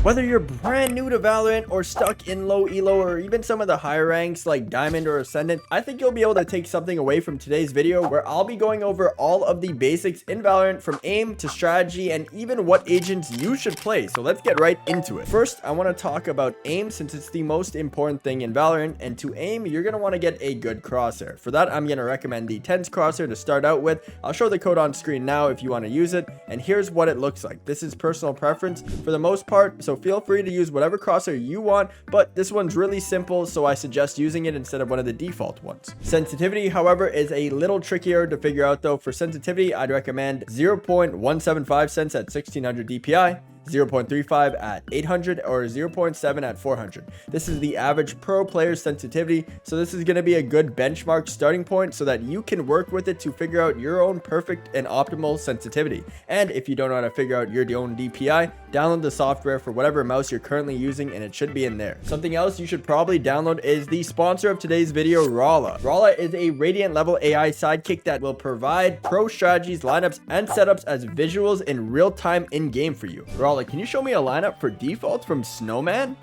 Whether you're brand new to Valorant or stuck in low elo or even some of the higher ranks like Diamond or Ascendant, I think you'll be able to take something away from today's video where I'll be going over all of the basics in Valorant from aim to strategy and even what agents you should play. So let's get right into it. First, I want to talk about aim since it's the most important thing in Valorant, and to aim, you're going to want to get a good crosshair. For that, I'm going to recommend the TENS crosshair to start out with. I'll show the code on screen now if you want to use it, and here's what it looks like. This is personal preference for the most part, so feel free to use whatever crosshair you want, but this one's really simple, so I suggest using it instead of one of the default ones. Sensitivity, however, is a little trickier to figure out though. For sensitivity, I'd recommend 0.175 cents at 1600 DPI, 0.35 at 800, or 0.7 at 400. This is the average pro player sensitivity, so this is going to be a good benchmark starting point so that you can work with it to figure out your own perfect and optimal sensitivity. And if you don't know how to figure out your own DPI, download the software for whatever mouse you're currently using and it should be in there. Something else you should probably download is the sponsor of today's video, Raa. Raa is a Radiant level AI sidekick that will provide pro strategies, lineups, and setups as visuals in real time in game for you. Raa, can you show me a lineup for default from Snowman?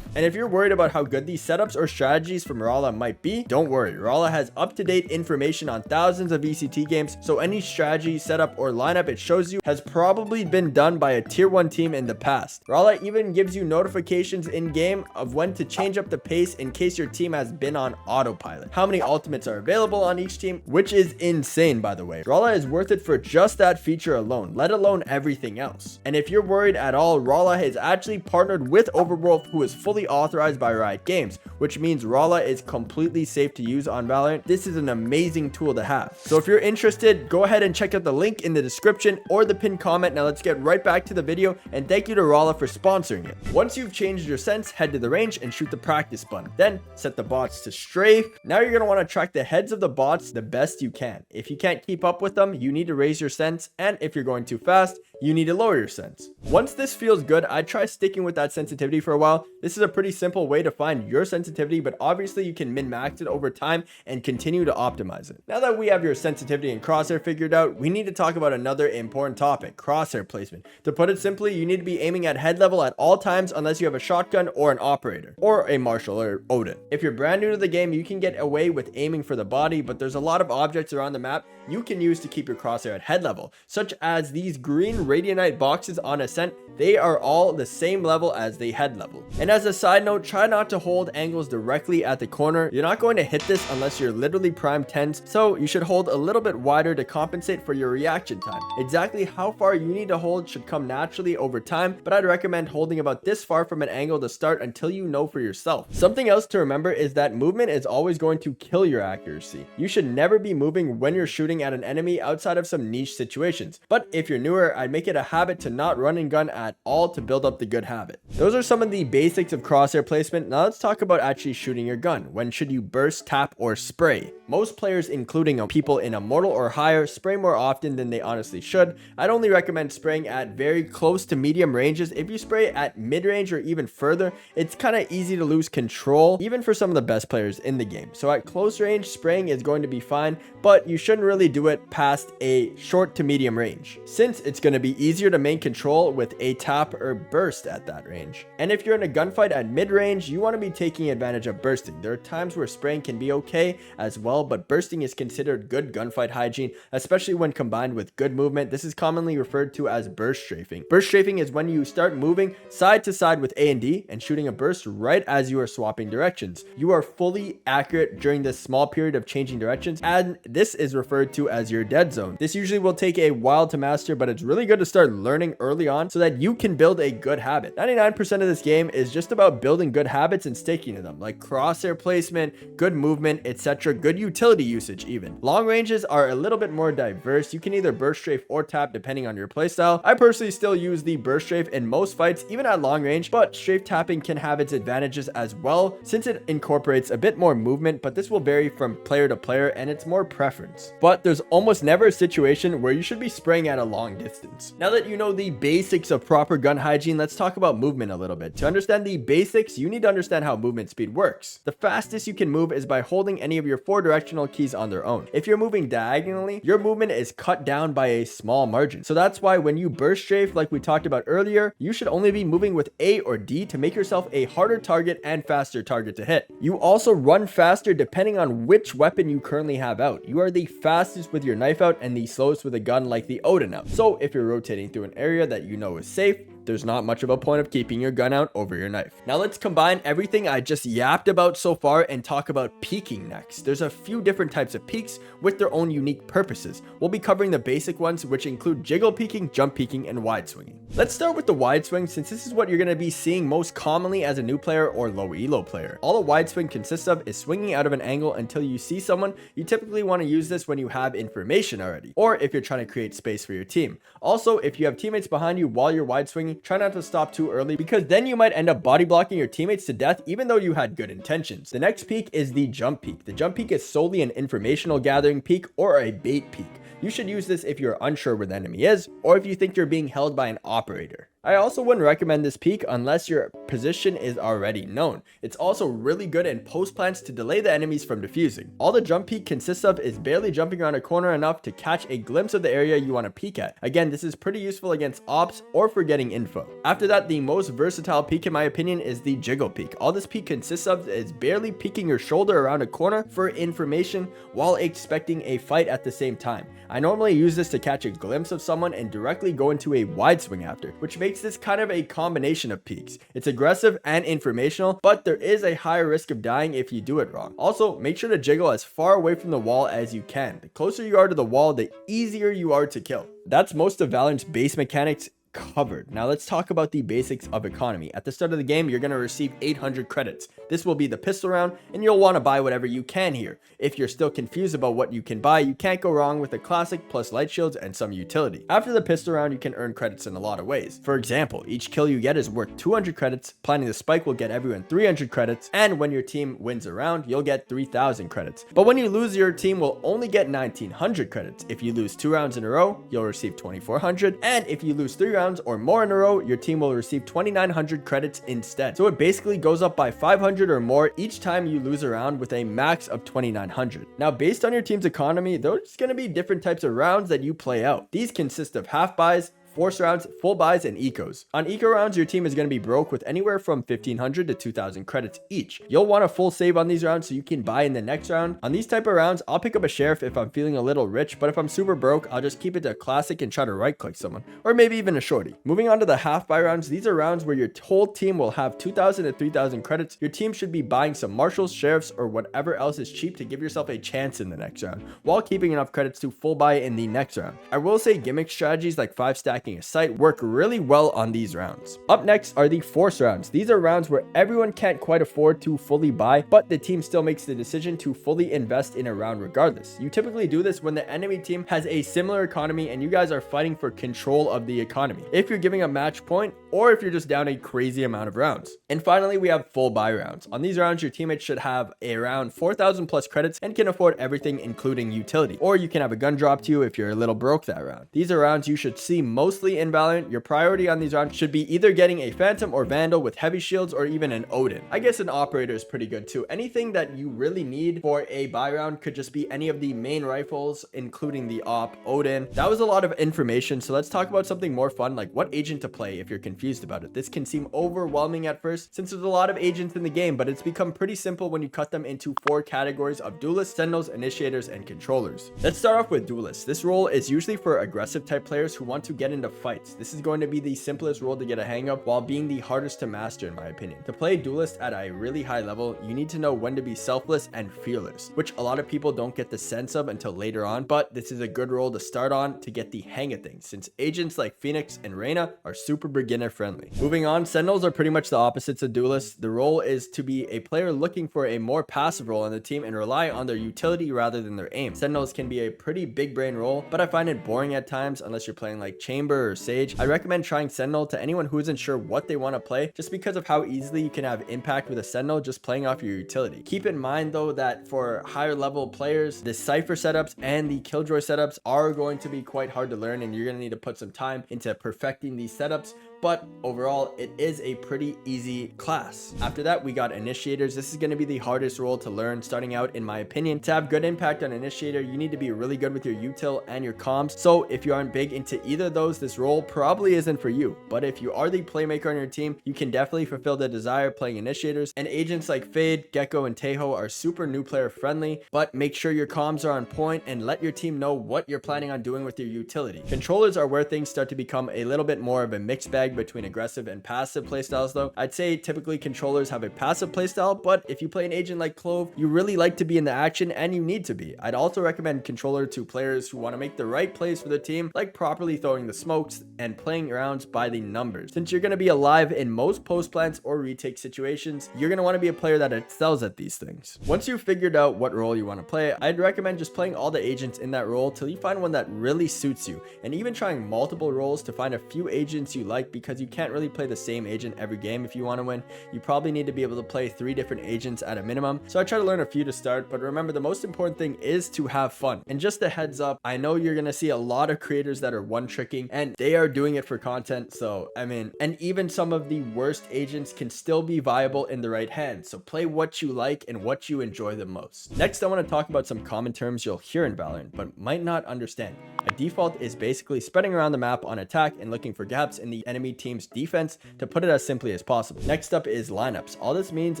And if you're worried about how good these setups or strategies from Raa might be, don't worry. Raa has up-to-date information on thousands of VCT games, so any strategy, setup, or lineup it shows you has probably been done by a tier 1 team in the past. Raa even gives you notifications in-game of when to change up the pace in case your team has been on autopilot, how many ultimates are available on each team, which is insane by the way. Raa is worth it for just that feature alone, let alone everything else. And if you're worried at all, Raa has actually partnered with Overwatch, who is fully authorized by Riot Games, which means Raa is completely safe to use on Valorant. This is an amazing tool to have. So if you're interested, go ahead and check out the link in the description or the pinned comment. Now let's get right back to the video, and thank you to Raa for sponsoring it. Once you've changed your sense, head to the range and shoot the practice button. Then set the bots to strafe. Now you're going to want to track the heads of the bots the best you can. If you can't keep up with them, you need to raise your sense, and if you're going too fast, you need to lower your sense. Once this feels good, I'd try sticking with that sensitivity for a while. This is a pretty simple way to find your sensitivity, but obviously you can min-max it over time and continue to optimize it. Now that we have your sensitivity and crosshair figured out, we need to talk about another important topic, crosshair placement. To put it simply, you need to be aiming at head level at all times unless you have a shotgun or an operator, or a marshal or Odin. If you're brand new to the game, you can get away with aiming for the body, but there's a lot of objects around the map you can use to keep your crosshair at head level, such as these green Radianite boxes on Ascent. They are all the same level as the head level. And as a side note, try not to hold angles directly at the corner. You're not going to hit this unless you're literally prime 10s, so you should hold a little bit wider to compensate for your reaction time. Exactly how far you need to hold should come naturally over time, but I'd recommend holding about this far from an angle to start until you know for yourself. Something else to remember is that movement is always going to kill your accuracy. You should never be moving when you're shooting at an enemy outside of some niche situations. But if you're newer, I'd make it a habit to not run and gun at all to build up the good habit. Those are some of the basics of crosshair placement. Now let's talk about actually shooting your gun. When should you burst, tap, or spray? Most players, including people in Immortal or higher, spray more often than they honestly should. I'd only recommend spraying at very close to medium ranges. If you spray at mid-range or even further, it's kind of easy to lose control, even for some of the best players in the game. So at close range, spraying is going to be fine, but you shouldn't really do it past a short to medium range, since it's going to be easier to maintain control with a tap or burst at that range. And if you're in a gunfight at mid-range, you want to be taking advantage of bursting. There are times where spraying can be okay as well, but bursting is considered good gunfight hygiene, especially when combined with good movement. This is commonly referred to as burst strafing. Burst strafing is when you start moving side to side with A and D and shooting a burst right as you are swapping directions. You are fully accurate during this small period of changing directions, and this is referred to as your dead zone. This usually will take a while to master, but it's really good to start learning early on so that you can build a good habit. 99% of this game is just about building good habits and sticking to them, like crosshair placement, good movement, etc., good utility usage even. Long ranges are a little bit more diverse. You can either burst strafe or tap depending on your playstyle. I personally still use the burst strafe in most fights, even at long range, but strafe tapping can have its advantages as well since it incorporates a bit more movement, but this will vary from player to player and it's more preference. But there's almost never a situation where you should be spraying at a long distance. Now that you know the basics of proper gun hygiene, let's talk about movement a little bit. To understand the basics, you need to understand how movement speed works. The fastest you can move is by holding any of your 4 directional keys on their own. If you're moving diagonally, your movement is cut down by a small margin. So that's why when you burst strafe, like we talked about earlier, you should only be moving with A or D to make yourself a harder target and faster target to hit. You also run faster depending on which weapon you currently have out. You are the fastest with your knife out and the slowest with a gun like the Odin out. So if you're rotating through an area that you know is safe, there's not much of a point of keeping your gun out over your knife. Now let's combine everything I just yapped about so far and talk about peeking next. There's a few different types of peeks with their own unique purposes. We'll be covering the basic ones, which include jiggle peeking, jump peeking, and wide swinging. Let's start with the wide swing, since this is what you're going to be seeing most commonly as a new player or low elo player. All a wide swing consists of is swinging out of an angle until you see someone. You typically want to use this when you have information already, or if you're trying to create space for your team. Also, if you have teammates behind you while you're wide swinging, try not to stop too early, because then you might end up body blocking your teammates to death even though you had good intentions. The next peak is the jump peak. The jump peak is solely an informational gathering peak or a bait peak. You should use this if you're unsure where the enemy is, or if you think you're being held by an operator. I also wouldn't recommend this peak unless your position is already known. It's also really good in post plants to delay the enemies from defusing. All the jump peak consists of is barely jumping around a corner enough to catch a glimpse of the area you want to peek at. Again, this is pretty useful against ops or for getting info. After that, the most versatile peak in my opinion is the jiggle peak. All this peak consists of is barely peeking your shoulder around a corner for information while expecting a fight at the same time. I normally use this to catch a glimpse of someone and directly go into a wide swing after, which makes this kind of a combination of peaks. It's aggressive and informational, but there is a higher risk of dying if you do it wrong. Also, make sure to jiggle as far away from the wall as you can. The closer you are to the wall, the easier you are to kill. That's most of Valorant's base mechanics covered. Now let's talk about the basics of economy. At the start of the game, you're going to receive 800 credits. This will be the pistol round, and you'll want to buy whatever you can here. If you're still confused about what you can buy, you can't go wrong with a classic plus light shields and some utility. After the pistol round, you can earn credits in a lot of ways. For example, each kill you get is worth 200 credits, planting the spike will get everyone 300 credits, and when your team wins a round, you'll get 3,000 credits. But when you lose, your team will only get 1,900 credits. If you lose 2 rounds in a row, you'll receive 2,400, and if you lose 3 rounds or more in a row, your team will receive 2,900 credits instead. So it basically goes up by 500 or more each time you lose a round, with a max of 2,900. Now, based on your team's economy, there's going to be different types of rounds that you play out. These consist of half buys, force rounds, full buys, and ecos. On eco rounds, your team is going to be broke with anywhere from 1,500 to 2,000 credits each. You'll want a full save on these rounds so you can buy in the next round. On these type of rounds, I'll pick up a sheriff if I'm feeling a little rich, but if I'm super broke, I'll just keep it to classic and try to right click someone, or maybe even a shorty. Moving on to the half buy rounds, these are rounds where your whole team will have 2,000 to 3,000 credits. Your team should be buying some marshals, sheriffs, or whatever else is cheap to give yourself a chance in the next round, while keeping enough credits to full buy in the next round. I will say gimmick strategies like 5 stacking a site work really well on these rounds. Up next are the force rounds. These are rounds where everyone can't quite afford to fully buy, but the team still makes the decision to fully invest in a round regardless. You typically do this when the enemy team has a similar economy and you guys are fighting for control of the economy, if you're giving a match point, or if you're just down a crazy amount of rounds. And finally, we have full buy rounds. On these rounds, your teammates should have around 4,000 plus credits and can afford everything including utility, or you can have a gun drop to you if you're a little broke that round. These are rounds you should see mostly in Valorant. Your priority on these rounds should be either getting a Phantom or Vandal with heavy shields, or even an Odin. I guess an Operator is pretty good too. Anything that you really need for a buy round could just be any of the main rifles, including the Op, Odin. That was a lot of information, so let's talk about something more fun, like what agent to play if you're confused about it. This can seem overwhelming at first since there's a lot of agents in the game, but it's become pretty simple when you cut them into 4 categories of duelists, sentinels, initiators, and controllers. Let's start off with duelists. This role is usually for aggressive type players who want to get into fights. This is going to be the simplest role to get a hang of while being the hardest to master in my opinion. To play duelist at a really high level, you need to know when to be selfless and fearless, which a lot of people don't get the sense of until later on, but this is a good role to start on to get the hang of things, since agents like Phoenix and Reyna are super beginner friendly. Moving on, sentinels are pretty much the opposites of duelists. The role is to be a player looking for a more passive role in the team and rely on their utility rather than their aim. Sentinels can be a pretty big brain role, but I find it boring at times unless you're playing like Chamber Ember or Sage, I recommend trying Sentinel to anyone who isn't sure what they want to play, just because of how easily you can have impact with a Sentinel just playing off your utility. Keep in mind though that for higher level players, the Cypher setups and the Killjoy setups are going to be quite hard to learn, and you're going to need to put some time into perfecting these setups. But overall, it is a pretty easy class. After that, we got Initiators. This is going to be the hardest role to learn starting out, in my opinion. To have good impact on Initiator, you need to be really good with your util and your comms. So if you aren't big into either of those, this role probably isn't for you. But if you are the playmaker on your team, you can definitely fulfill the desire playing Initiators. And agents like Fade, Gecko, and Teho are super new player friendly, but make sure your comms are on point and let your team know what you're planning on doing with your utility. Controllers are where things start to become a little bit more of a mixed bag between aggressive and passive playstyles though. I'd say typically controllers have a passive playstyle, but if you play an agent like Clove, you really like to be in the action, and you need to be. I'd also recommend controller to players who want to make the right plays for their team, like properly throwing the smokes and playing rounds by the numbers. Since you're going to be alive in most post plants or retake situations, you're going to want to be a player that excels at these things. Once you've figured out what role you want to play, I'd recommend just playing all the agents in that role till you find one that really suits you, and even trying multiple roles to find a few agents you like, because you can't really play the same agent every game if you want to win. You probably need to be able to play 3 different agents at a minimum. So I try to learn a few to start, but remember, the most important thing is to have fun. And just a heads up, I know you're going to see a lot of creators that are one tricking, and they are doing it for content. So I mean, and even some of the worst agents can still be viable in the right hands. So play what you like and what you enjoy the most. Next, I want to talk about some common terms you'll hear in Valorant but might not understand. A default is basically spreading around the map on attack and looking for gaps in the enemy team's defense, to put it as simply as possible. Next up is lineups. All this means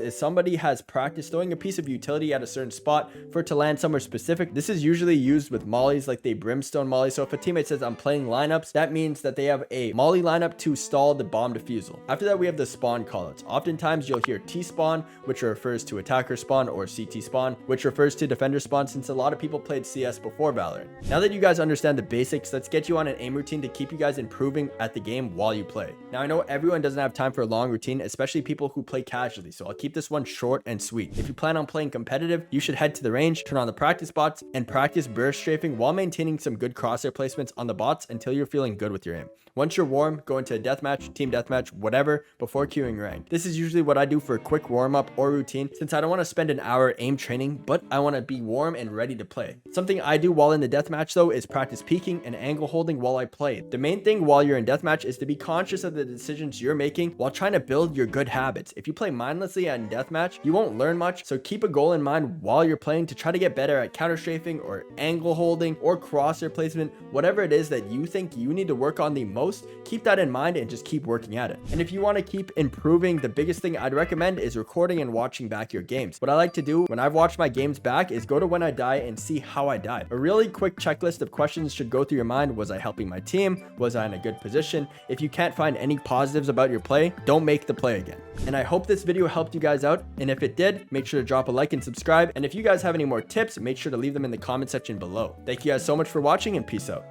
is somebody has practiced throwing a piece of utility at a certain spot for it to land somewhere specific. This is usually used with mollies, like the brimstone molly. So if a teammate says I'm playing lineups, that means that they have a molly lineup to stall the bomb defusal. After that, we have the spawn callouts. Oftentimes you'll hear T spawn, which refers to attacker spawn, or CT spawn, which refers to defender spawn, since a lot of people played CS before Valorant. Now that you guys understand the basics, let's get you on an aim routine to keep you guys improving at the game while you play. Now I know everyone doesn't have time for a long routine, especially people who play casually, so I'll keep this one short and sweet. If you plan on playing competitive, you should head to the range, turn on the practice bots, and practice burst strafing while maintaining some good crosshair placements on the bots until you're feeling good with your aim. Once you're warm, go into a deathmatch, team deathmatch, whatever, before queuing rank. This is usually what I do for a quick warm up or routine, since I don't want to spend an hour aim training, but I want to be warm and ready to play. Something I do while in the deathmatch though is practice peeking and angle holding while I play. The main thing while you're in deathmatch is to be conscious of the decisions you're making while trying to build your good habits. If you play mindlessly in deathmatch, you won't learn much, so keep a goal in mind while you're playing to try to get better at counter strafing or angle holding or crosshair placement. Whatever it is that you think you need to work on the most, keep that in mind and just keep working at it. And if you want to keep improving, the biggest thing I'd recommend is recording and watching back your games. What I like to do when I've watched my games back is go to when I die and see how I died. A really quick checklist of questions should go through your mind. Was I helping my team? Was I in a good position? If you can't find any positives about your play, don't make the play again. And I hope this video helped you guys out, and if it did, make sure to drop a like and subscribe. And if you guys have any more tips, make sure to leave them in the comment section below. Thank you guys so much for watching, and peace out.